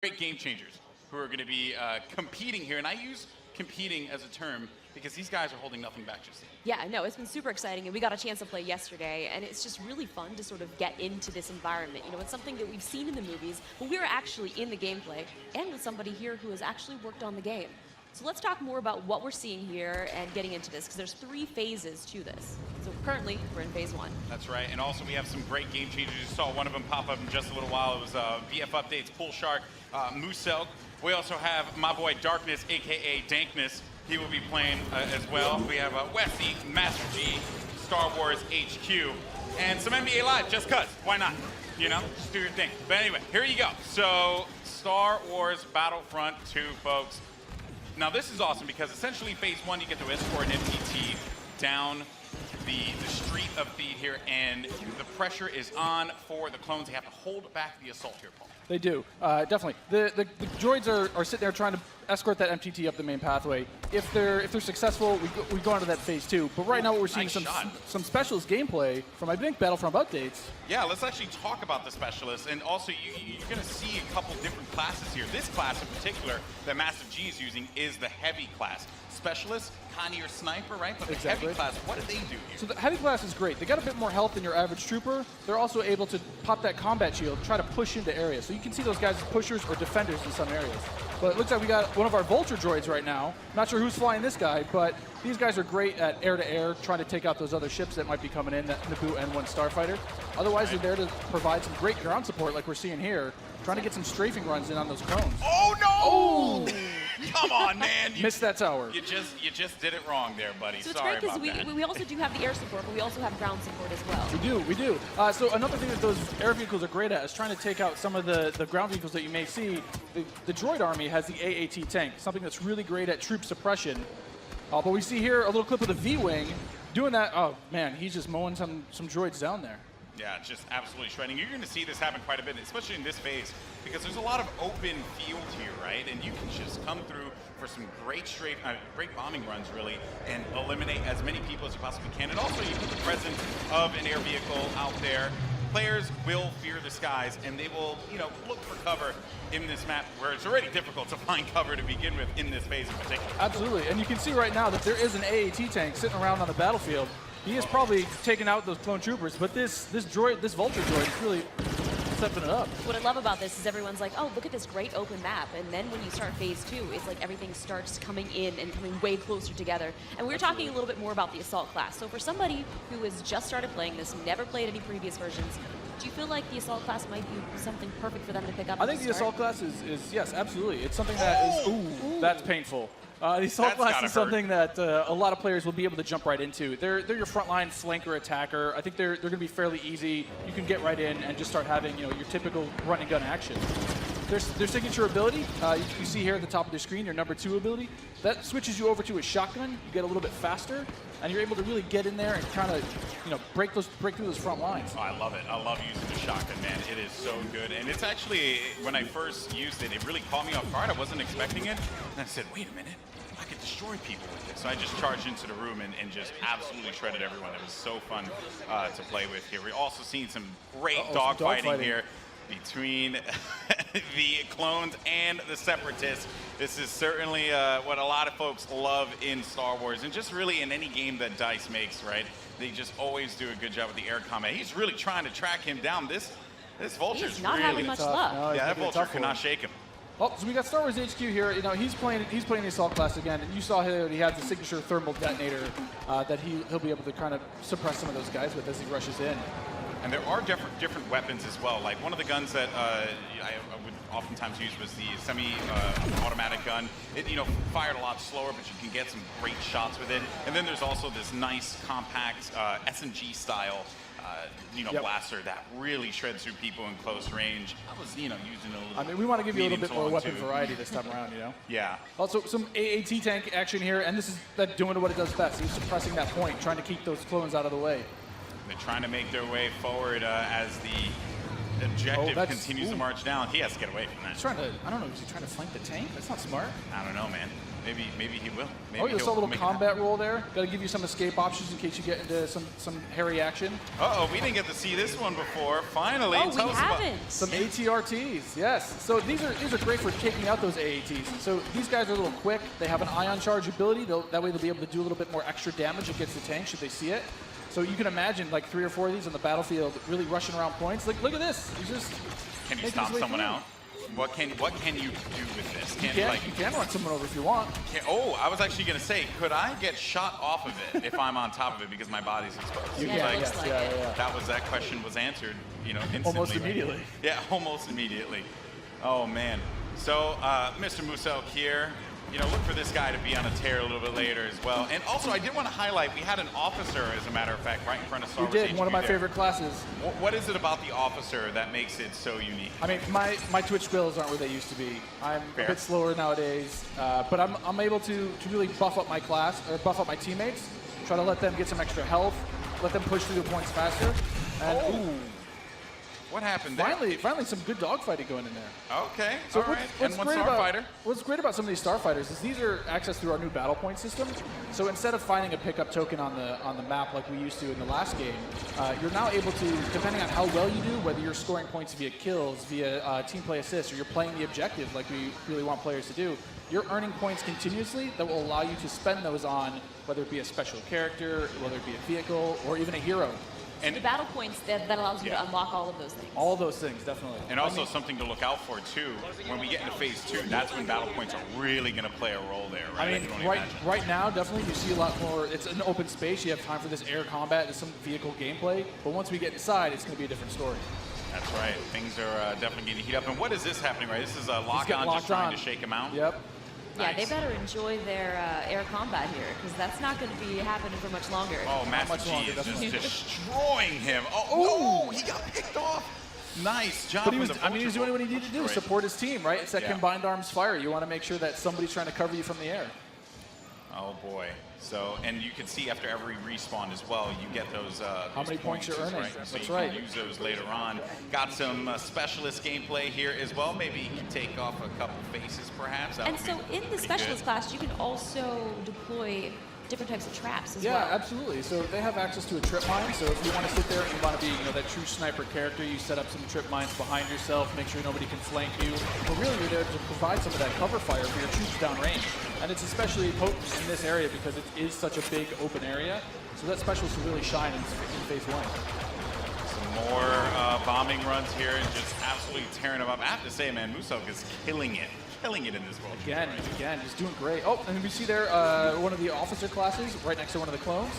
great game changers who are going to be competing here. And I use competing as a term because these guys are holding nothing back just yet. Yeah, no, it's been super exciting, and we got a chance to play yesterday, and it's just really fun to sort of get into this environment. You know, it's something that we've seen in the movies, but we're actually in the gameplay, and with somebody here who has actually worked on the game. So let's talk more about what we're seeing here and getting into this, because there's 3 phases to this. So currently, we're in phase 1. That's right, and also we have some great game changers. You saw one of them pop up in just a little while. It was VF Updates, Pool Shark, Musel. We also have my boy Darkness, aka Dankness. He will be playing as well. We have Westy, Master G, Star Wars HQ, and some NBA Live, just cuz. Why not? You know, just do your thing. But anyway, here you go. So, Star Wars Battlefront 2, folks. Now this is awesome because essentially phase 1, you get to escort an MTT down the street of feed here, and the pressure is on for the clones. They have to hold back the assault here, Paul. They do, definitely. The droids are sitting there trying to escort that MTT up the main pathway. If they're successful, we go on to that phase 2. But right now, what we're seeing is some specialist gameplay from, I think, Battlefront updates. Yeah, let's actually talk about the specialists, and also you're going to see a couple different classes here. This class in particular that Master G is using is the heavy class. Specialist, kind of your sniper, right? But the heavy class, what do they do here? So the heavy class is great. They got a bit more health than your average trooper. They're also able to pop that combat shield, try to push into areas. So you can see those guys as pushers or defenders in some areas. But it looks like we got one of our Vulture droids right now. Not sure who's flying this guy, but these guys are great at air-to-air, trying to take out those other ships that might be coming in, that Naboo N1 Starfighter. Otherwise, they're there to provide some great ground support like we're seeing here, trying to get some strafing runs in on those clones. Oh, no! Oh! Come on, man. Missed that tower. You just did it wrong there, buddy. So Sorry it's great about that. because we also do have the air support, but we also have ground support as well. We do. So another thing that those air vehicles are great at is trying to take out some of the ground vehicles that you may see. The droid army has the AAT tank, something that's really great at troop suppression. But we see here a little clip of the V-Wing doing that. Oh, man, he's just mowing some droids down there. Yeah, just absolutely shredding. You're going to see this happen quite a bit, especially in this phase, because there's a lot of open field here, right? And you can just come through for some great great bombing runs, really, and eliminate as many people as you possibly can. And also, you put the presence of an air vehicle out there. Players will fear the skies, and they will, look for cover in this map where it's already difficult to find cover to begin with in this phase in particular. Absolutely, and you can see right now that there is an AAT tank sitting around on the battlefield. He is probably taking out those clone troopers, but this Vulture droid is really stepping it up. What I love about this is everyone's like, oh, look at this great open map. And then when you start phase 2, it's like everything starts coming in and coming way closer together. And we were talking a little bit more about the Assault class. So for somebody who has just started playing this, never played any previous versions, do you feel like the Assault class might be something perfect for them to pick up? I think the Assault class is yes, absolutely. It's something that is, ooh, that's painful. The Assault class is something that a lot of players will be able to jump right into. They're your frontline flanker attacker. I think they're going to be fairly easy. You can get right in and just start having your typical run and gun action. Their signature ability, you see here at the top of the screen, your number 2 ability, that switches you over to a shotgun. You get a little bit faster, and you're able to really get in there and kind of break through those front lines. Oh, I love it. I love using the shotgun, man. It is so good. And it's actually, when I first used it, it really caught me off guard. I wasn't expecting it. And I said, wait a minute. I could destroy people with this. So I just charged into the room and just absolutely shredded everyone. It was so fun to play with here. We're also seeing some great dogfighting here between the clones and the separatists. This is certainly what a lot of folks love in Star Wars, and just really in any game that DICE makes, right? They just always do a good job with the air combat. He's really trying to track him down. This Vulture's not having much luck. No, yeah, that Vulture cannot shake him. Oh, so we got Star Wars HQ here. He's playing the Assault class again, and you saw here that he has the signature thermal detonator that he'll be able to kind of suppress some of those guys with as he rushes in. And there are different weapons as well. Like one of the guns that I would oftentimes use was the semi-automatic gun. It fired a lot slower, but you can get some great shots with it. And then there's also this nice compact SMG style blaster that really shreds through people in close range. I was using a little. We want to give you a little bit more weapon variety this time around. Yeah. Also some AAT tank action here, and this is doing what it does best. He's suppressing that point, trying to keep those clones out of the way. They're trying to make their way forward as the objective continues to march down. He has to get away from that. He's trying to, I don't know, is he trying to flank the tank? That's not smart. I don't know, man. Maybe he will. Maybe Oh, you saw a he'll little make it combat roll there. Got to give you some escape options in case you get into some hairy action. Uh-oh, we didn't get to see this one before. Finally, Oh, we tell us about- haven't. Some ATRTs, yes. So these are great for taking out those AATs. So these guys are a little quick. They have an ion charge ability. That way they'll be able to do a little bit more extra damage against the tank should they see it. So you can imagine like 3 or 4 of these on the battlefield really rushing around points. Like, look at this. He's just Can you making stomp his way someone through. out? What can you do with this? You can run someone over if you want. Oh, I was actually gonna say, could I get shot off of it if I'm on top of it because my body's exposed? You Yeah, can, it yes, looks like yeah, it. yeah. That question was answered, instantly. Almost immediately. Yeah, almost immediately. Oh man. So, Mr. Musel here, look for this guy to be on a tear a little bit later as well. And also, I did want to highlight, we had an officer, as a matter of fact, right in front of Star You Wars did, one of HQ my there. favorite classes. What is it about the officer that makes it so unique? I mean, my Twitch skills aren't where they used to be. I'm Fair. a bit slower nowadays, but I'm able to really buff up my class, or buff up my teammates, try to let them get some extra health, let them push through the points faster. And ooh, What happened there? finally some good dogfighting going in there. Okay, So all right. what's And one great starfighter. what's great about some of these starfighters is these are accessed through our new battle point system. So instead of finding a pickup token on the map like we used to in the last game, you're now able to, depending on how well you do, whether you're scoring points via kills, via team play assists, or you're playing the objective like we really want players to do, you're earning points continuously that will allow you to spend those on whether it be a special character, whether it be a vehicle, or even a hero. And The battle points, that allows you Yeah. to unlock all of those things. All those things, definitely. And also something to look out for too. When we get into phase 2, that's when battle points are really going to play a role there, right? I mean, can only right, imagine. right now, definitely you see a lot more. It's an open space. You have time for this air combat and some vehicle gameplay. But once we get inside, it's going to be a different story. That's right. Things are definitely getting heat up. And what is this happening, right? This is a He's lock getting on, locked just trying on. to shake him out. Yep. Yeah, they Nice. better enjoy their air combat here, because that's not going to be happening for much longer. Oh, Master much G longer, is just definitely. destroying him. Oh, no, he got picked off. Nice job. But he with was, the I mean, he was vulture doing what he needed to do, Right. support his team, right? It's that Yeah. combined arms fire. You want to make sure that somebody's trying to cover you from the air. Oh boy. So, and you can see after every respawn as well, you get those. How many points you're earning. Right? So That's you right. can use those later on. Got some specialist gameplay here as well. Maybe you can take off a couple faces, perhaps. That And would so be in the pretty specialist good. class, you can also deploy different types of traps as Yeah, well. absolutely. So they have access to a trip mine. So if you want to sit there and you want to be, that true sniper character, you set up some trip mines behind yourself, make sure nobody can flank you. But really, you're there to provide some of that cover fire for your troops downrange. And it's especially potent in this area because it is such a big open area. So that specialist will really shine in phase 1. Some more bombing runs here and just absolutely tearing them up. I have to say, man, Musok is killing it in this world. Again, he's doing great. Oh, and we see there one of the officer classes right next to one of the clones.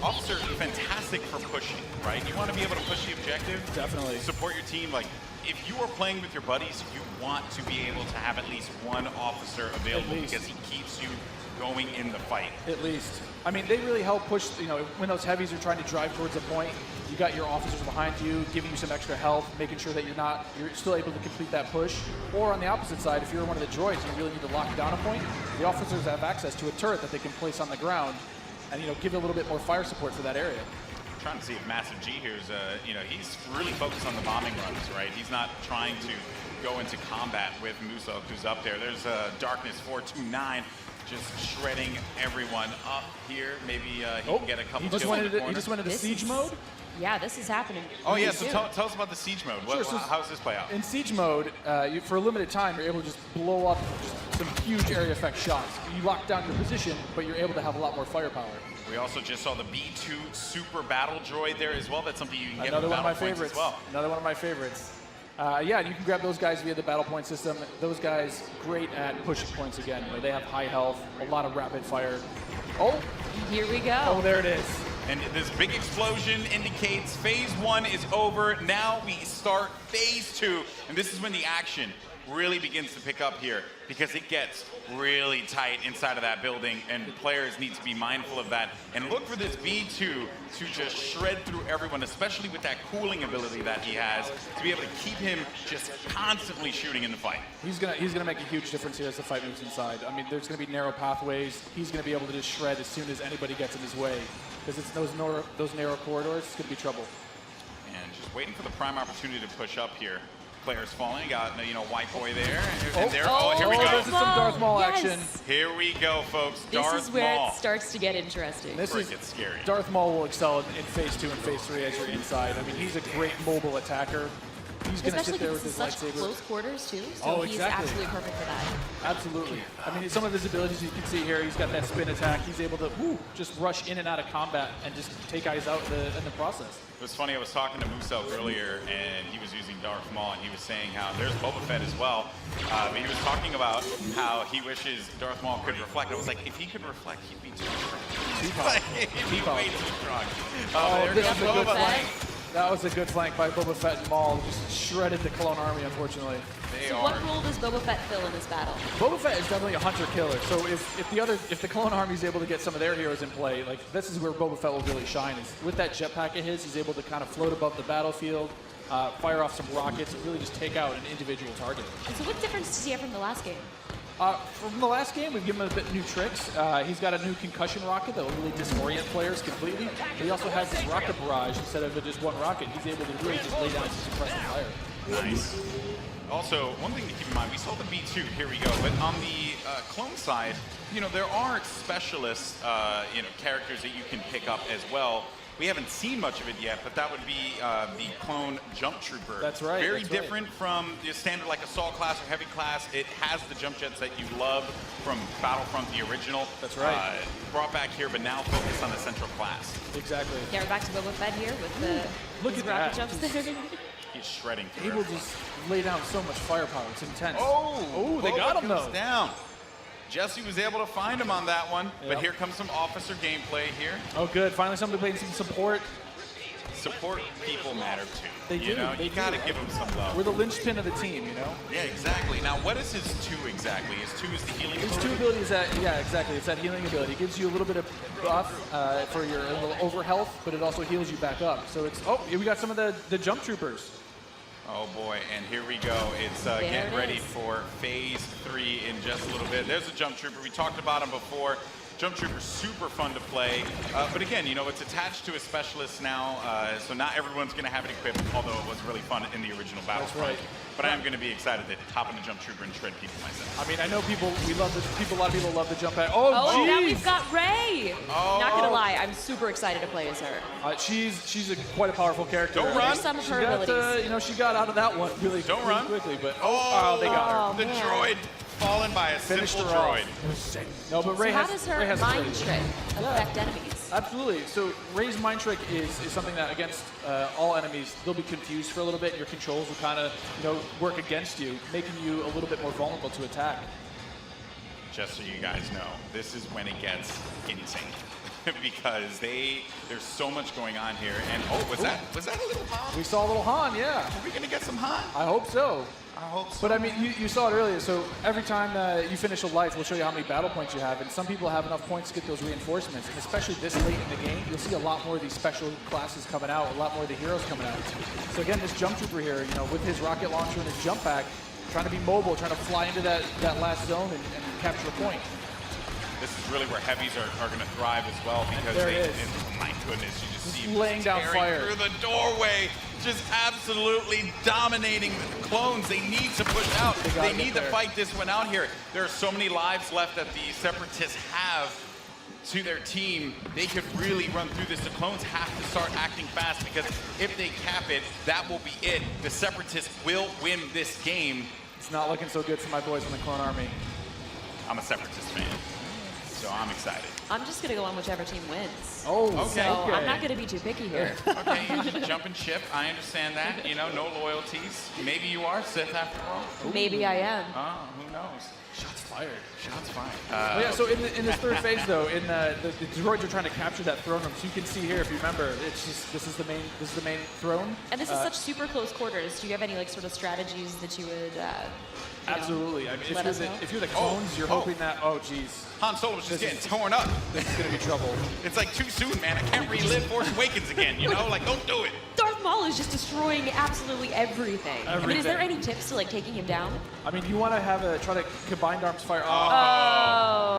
Officer, fantastic for pushing, right? You want to be able to push the objective. Definitely. Support your team. Like, if you are playing with your buddies, you want to be able to have at least one officer available least. because he keeps you going in the fight. At least. I mean, they really help push, when those heavies are trying to drive towards a point, you got your officers behind you, giving you some extra health, making sure that you're still able to complete that push. Or on the opposite side, if you're one of the droids and you really need to lock down a point, the officers have access to a turret that they can place on the ground and, give a little bit more fire support for that area. Trying to see if Massive G here is, he's really focused on the bombing runs, right? He's not trying to go into combat with Musok, who's up there. There's Darkness 429 just shredding everyone up here. Maybe he can get a couple kills in the He corner. just went into This siege is- mode. Yeah, this is happening. Oh, yeah, really so soon. tell us about the siege mode. Sure, so How does this play out? In siege mode, for a limited time, you're able to just blow up just some huge area effect shots. You lock down your position, but you're able to have a lot more firepower. We also just saw the B2 Super Battle Droid there as well. That's something you can get Another with one of my Battle Points favorites. as well. Another one of my favorites. Yeah, and you can grab those guys via the battle point system. Those guys, great at pushing points again. They have high health, a lot of rapid fire. Oh, Here we go. oh, there it is. And this big explosion indicates phase 1 is over. Now we start phase 2, and this is when the action really begins to pick up here because it gets really tight inside of that building, and players need to be mindful of that and look for this B2 to just shred through everyone, especially with that cooling ability that he has, to be able to keep him just constantly shooting in the fight. He's gonna make a huge difference here as the fight moves inside. I mean, there's gonna be narrow pathways. He's gonna be able to just shred as soon as anybody gets in his way because it's those narrow corridors. It's gonna be trouble. And just waiting for the prime opportunity to push up here. players falling. Got White Boy there, and there. Oh, here we This go. is some Darth Maul Yes. action. Here we go, folks. This Darth is where Maul. it starts to get interesting. This is It's scary. Darth Maul will excel in phase 2 and phase 3 as you're inside. I mean, he's a great mobile attacker. He's going to Especially sit there because with it's his such lightsaber. close quarters too, so Oh, he's exactly. absolutely perfect for that. Absolutely. I mean, some of his abilities you can see here. He's got that spin attack. He's able to just rush in and out of combat and just take guys out in the process. It was funny, I was talking to Musel earlier, and he was using Darth Maul, and he was saying how there's Boba Fett as well, but he was talking about how he wishes Darth Maul could reflect. I was like, if he could reflect, he'd be too strong. He'd be way too strong. There this goes is a good Boba. flank. That was a good flank by Boba Fett and Maul. Just shredded the Clone Army, unfortunately. So what role does Boba Fett fill in this battle? Boba Fett is definitely a hunter-killer. So if the Clone Army is able to get some of their heroes in play, like this is where Boba Fett will really shine. Is with that jetpack of his, he's able to kind of float above the battlefield, fire off some rockets, and really just take out an individual target. And so what difference does he have from the last game? From the last game, we've given him a bit new tricks. He's got a new concussion rocket that will really disorient players completely. But he also has this rocket barrage. Instead of just one rocket, he's able to really just lay down some suppressive fire. Nice. Also, one thing to keep in mind, we saw the B2, here we go, but on the clone side, there are specialist, characters that you can pick up as well. We haven't seen much of it yet, but that would be the clone jump trooper. That's right. Very that's different from the standard like assault class or heavy class. It has the jump jets that you love from Battlefront, the original. That's right. Brought back here, but now focused on the central class. Exactly. Yeah, we're back to Boba Fett here with the Look his at rocket that. jumps there. He's shredding through Able to everyone. just lay down so much firepower. It's intense. Oh, they got him goes though. down. Jesse was able to find him on that one, but Yep. here comes some officer gameplay here. Oh, good. Finally, somebody playing some support. Support people matter too. They do. They You do. gotta give them some love. We're the linchpin of the team, Yeah, exactly. Now, what is his 2 exactly? His 2 is the healing His ability? 2 abilities yeah, exactly. It's that healing ability. It gives you a little bit of buff for your little over health, but it also heals you back up. So it's, we got some of the jump troopers. Oh boy, and here we go. It's There getting it ready is. for phase 3 in just a little bit. There's a jump trooper. We talked about him before. Jump trooper, super fun to play. But again, it's attached to a specialist now, so not everyone's going to have it equipped, although it was really fun in the original Battlefront. right. But I am going to be excited to hop in the jump trooper and shred people myself. I mean, I know a lot of people love the jump pack. Oh, Oh, now jeez. we've got Rey. Not gonna lie, I'm super excited to play as her. She's quite a powerful character. Don't run. There's some of her She got, abilities. she got out of that one really, Don't really run. quickly, but Oh, they got her. the man. droid fallen by a Finished simple her off. droid. No, but Rey So how has does Rey her has a mind great- trick affect enemies? Absolutely. So Rey's mind trick is something that against all enemies, they'll be confused for a little bit. Your controls will kind of work against you, making you a little bit more vulnerable to attack. Just so you guys know, this is when it gets insane. Because there's so much going on here. And was that a little Han? We saw a little Han, yeah. Are we gonna get some Han? I hope so. I hope so. But I mean, you saw it earlier. So every time you finish a life, we'll show you how many battle points you have. And some people have enough points to get those reinforcements. And especially this late in the game, you'll see a lot more of these special classes coming out, a lot more of the heroes coming out. So again, this jump trooper here, with his rocket launcher and his jump pack, trying to be mobile, trying to fly into that last zone and capture a point. This is really where heavies are going to thrive as well because There it is. and my goodness, you just see laying down tearing fire. through the doorway, just absolutely dominating the clones. They need to push out. They gotta They get need to there. fight this one out here. There are so many lives left that the Separatists have to their team. They could really run through this. The clones have to start acting fast because if they cap it, that will be it. The Separatists will win this game. It's not looking so good for my boys in the Clone Army. I'm a Separatist fan, so I'm excited. I'm just gonna go on whichever team wins. Oh, Okay. So I'm not gonna be too picky here. Okay, you jump and ship. I understand that. No loyalties. Maybe you are Sith after all. Maybe I am. Oh, who knows? Shots fired. Shots fired. Oh, yeah, so in this third phase though, in the droids are trying to capture that throne room. So you can see here, if you remember, it's just this is the main throne. And this is such super close quarters. Do you have any sort of strategies that you would? Absolutely. I mean, let us know. if you're the clones, you're hoping that. Oh, geez, Han Solo's just This getting is- torn up. this is gonna be trouble. It's like too soon, man. I can't relive Force Awakens again. Like don't do it. Darth Maul is just destroying absolutely everything. I mean, is there Everything. any tips to taking him down? I mean, you want to try to combined arms fire. Oh.